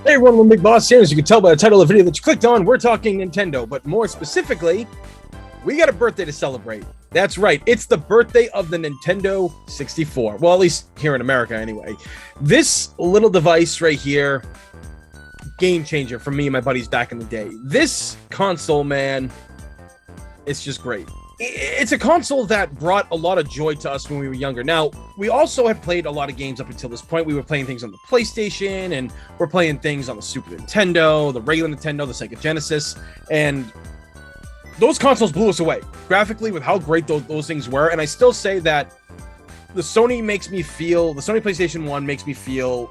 Hey everyone, I'm Big Boss here. As you can tell by the title of the video that you clicked on, we're talking Nintendo, but more specifically, we got a birthday to celebrate. That's right, it's the birthday of the Nintendo 64. Well, at least here in America anyway. This little device right here, game changer for me and my buddies back in the day. This console, man, it's just great. It's a console that brought a lot of joy to us when we were younger. Now, we also have played a lot of games up until this point. We were playing things on the PlayStation, and we're playing things on the Super Nintendo, the regular Nintendo, the Sega Genesis, and those consoles blew us away graphically with how great those things were. And I still say that the Sony PlayStation 1 makes me feel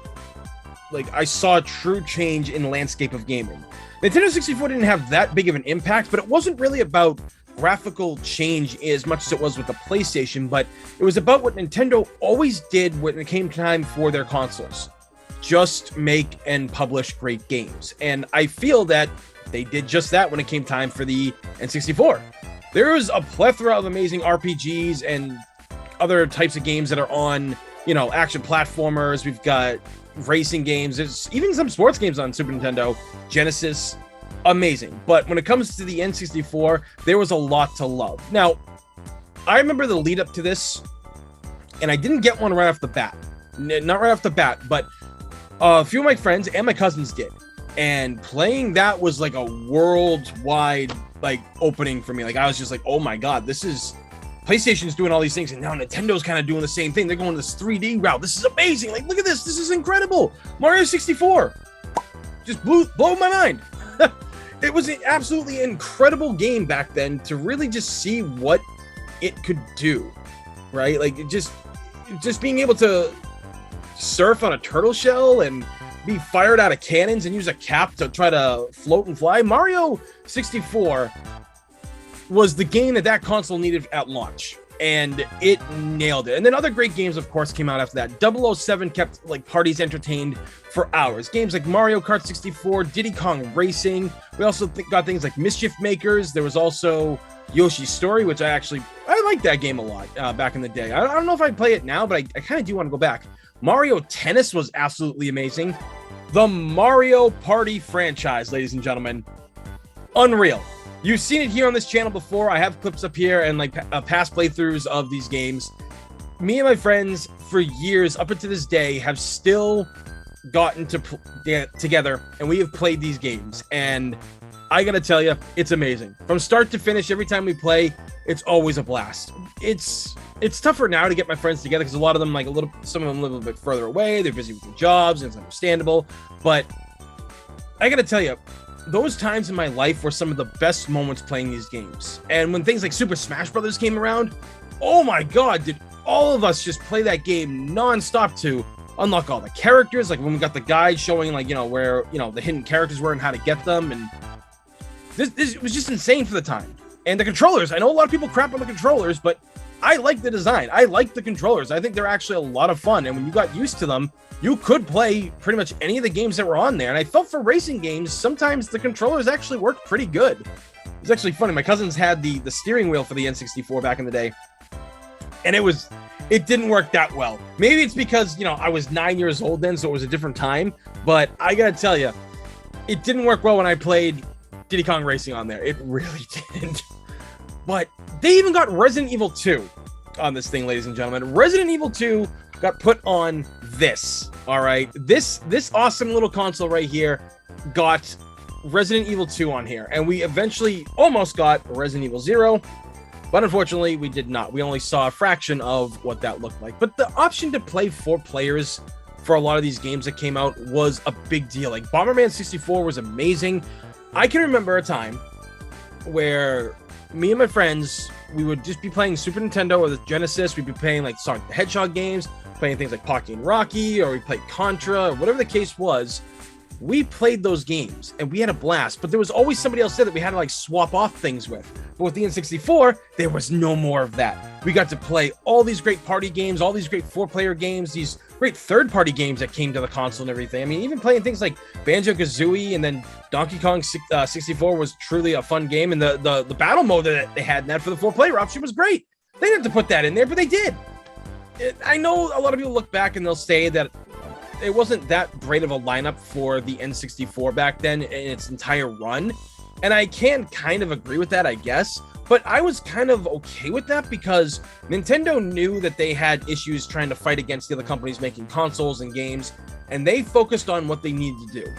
like I saw a true change in the landscape of gaming. Nintendo 64 didn't have that big of an impact, but it wasn't really about graphical change as much as it was with the PlayStation, but it was about what Nintendo always did when it came time for their consoles. Just make and publish great games. And I feel that they did just that when it came time for the N64. There is a plethora of amazing RPGs and other types of games that are on, action platformers. We've got racing games. There's even some sports games on Super Nintendo, Genesis. Amazing. But when it comes to the N64, there was a lot to love. Now, I remember the lead up to this, and I didn't get one right off the bat. Not right off the bat, but a few of my friends and my cousins did. And playing that was like a worldwide opening for me. I was just like, oh my god, this is PlayStation's doing all these things, and now Nintendo's kind of doing the same thing. They're going this 3D route. This is amazing. Look at this. This is incredible. Mario 64 just blew my mind. It was an absolutely incredible game back then to really just see what it could do, right? Just being able to surf on a turtle shell and be fired out of cannons and use a cap to try to float and fly. Mario 64 was the game that console needed at launch, and it nailed it. And then other great games, of course, came out after that. 007 kept parties entertained for hours. Games like Mario Kart 64, Diddy Kong Racing. We also got things like Mischief Makers. There was also Yoshi's Story, which I liked that game a lot back in the day. I don't know if I'd play it now, but I kind of do want to go back. Mario Tennis was absolutely amazing. The Mario Party franchise, ladies and gentlemen, unreal. You've seen it here on this channel before. I have clips up here and past playthroughs of these games. Me and my friends for years up until this day have still gotten to together, and we have played these games, and I gotta tell you, it's amazing. From start to finish, every time we play, it's always a blast. It's tougher now to get my friends together because a lot of them some of them live a little bit further away. They're busy with their jobs, and it's understandable. But I gotta tell you, those times in my life were some of the best moments playing these games. And when things like Super Smash Brothers came around, oh my god, did all of us just play that game non-stop to unlock all the characters, when we got the guide showing where the hidden characters were and how to get them. And this was just insane for the time. And the controllers, I know a lot of people crap on the controllers, but I like the design. I like the controllers. I think they're actually a lot of fun. And when you got used to them, you could play pretty much any of the games that were on there. And I felt for racing games, sometimes the controllers actually worked pretty good. It was actually funny. My cousins had the steering wheel for the N64 back in the day, and it didn't work that well. Maybe it's because, I was 9 years old then, so it was a different time. But I gotta tell you, it didn't work well when I played Diddy Kong Racing on there. It really didn't. But they even got Resident Evil 2 on this thing, ladies and gentlemen. Resident Evil 2 got put on this, all right? This awesome little console right here got Resident Evil 2 on here. And we eventually almost got Resident Evil 0, but unfortunately, we did not. We only saw a fraction of what that looked like. But the option to play 4 players for a lot of these games that came out was a big deal. Bomberman 64 was amazing. I can remember a time where me and my friends, we would just be playing Super Nintendo or the Genesis. We'd be playing Sonic the Hedgehog games, playing things like Pocky and Rocky, or we played Contra, or whatever the case was. We played those games and we had a blast, but there was always somebody else there that we had to swap off things with. But with the N64, there was no more of that. We got to play all these great party games, all these great 4-player games, these great third-party games that came to the console and everything. I mean, even playing things like Banjo-Kazooie and then Donkey Kong 64 was truly a fun game. And the battle mode that they had in that for the 4-player option was great. They didn't have to put that in there, but they did. I know a lot of people look back and they'll say that it wasn't that great of a lineup for the N64 back then in its entire run. And I can kind of agree with that, I guess. But I was kind of okay with that because Nintendo knew that they had issues trying to fight against the other companies making consoles and games, and they focused on what they needed to do.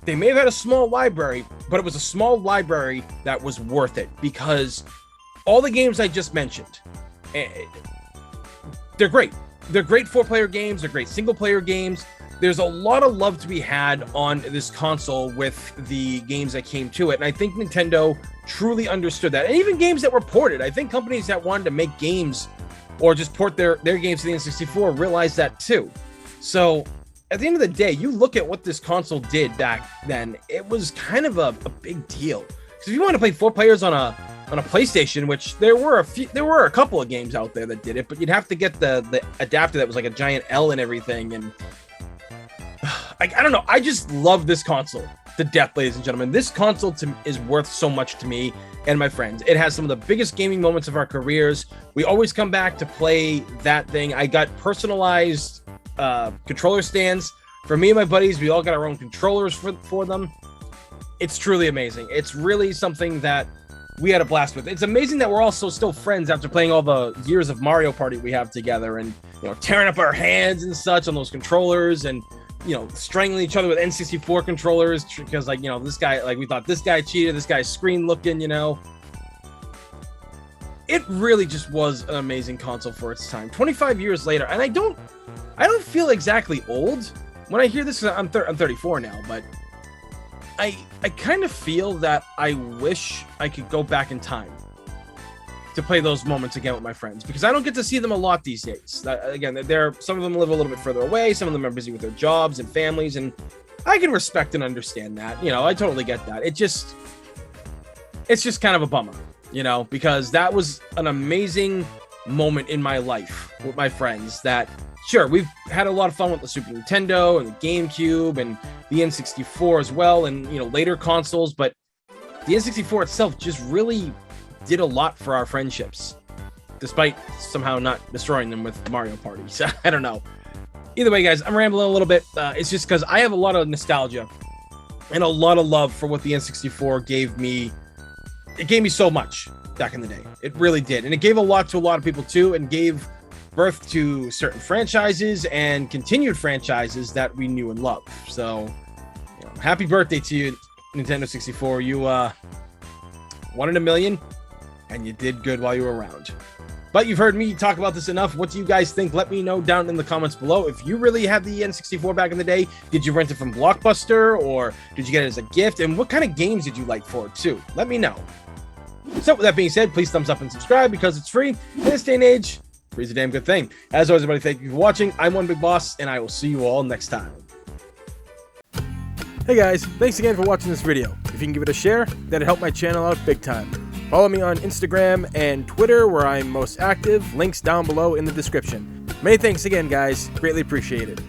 They may have had a small library, but it was a small library that was worth it because all the games I just mentioned, they're great. They're great 4-player games. They're great single-player games. There's a lot of love to be had on this console with the games that came to it. And I think Nintendo truly understood that. And even games that were ported. I think companies that wanted to make games or just port their games to the N64 realized that too. So at the end of the day, you look at what this console did back then, it was kind of a big deal. Because if you want to play 4 players on a PlayStation, which there were a couple of games out there that did it, but you'd have to get the adapter that was like a giant L and everything. And I don't know. I just love this console to death, ladies and gentlemen. This console is worth so much to me and my friends. It has some of the biggest gaming moments of our careers. We always come back to play that thing. I got personalized controller stands for me and my buddies. We all got our own controllers for them. It's truly amazing. It's really something that we had a blast with. It's amazing that we're also still friends after playing all the years of Mario Party we have together and, tearing up our hands and such on those controllers and, strangling each other with N64 controllers because, this guy, we thought this guy cheated, this guy's screen looking, It really just was an amazing console for its time. 25 years later, and I don't feel exactly old when I hear this. I'm 34 now, but I kind of feel that I wish I could go back in time to play those moments again with my friends because I don't get to see them a lot these days. Some of them live a little bit further away. Some of them are busy with their jobs and families, and I can respect and understand that. I totally get that. It's just kind of a bummer, because that was an amazing moment in my life with my friends that, sure, we've had a lot of fun with the Super Nintendo and the GameCube and the N64 as well, and later consoles, but the N64 itself just really did a lot for our friendships, despite somehow not destroying them with Mario Party. So I don't know. Either way, guys, I'm rambling a little bit. It's just because I have a lot of nostalgia and a lot of love for what the N64 gave me. It gave me so much back in the day. It really did. And it gave a lot to a lot of people too, and gave birth to certain franchises and continued franchises that we knew and loved. So, happy birthday to you, Nintendo 64. You one in a million, and you did good while you were around. But you've heard me talk about this enough. What do you guys think? Let me know down in the comments below. If you really had the N64 back in the day, did you rent it from Blockbuster, or did you get it as a gift? And what kind of games did you like for it too? Let me know. So with that being said, please thumbs up and subscribe because it's free. In this day and age, free is a damn good thing. As always, everybody, thank you for watching. I'm One Big Boss, and I will see you all next time. Hey guys, thanks again for watching this video. If you can give it a share, that'd help my channel out big time. Follow me on Instagram and Twitter, where I'm most active. Links down below in the description. Many thanks again, guys. Greatly appreciated.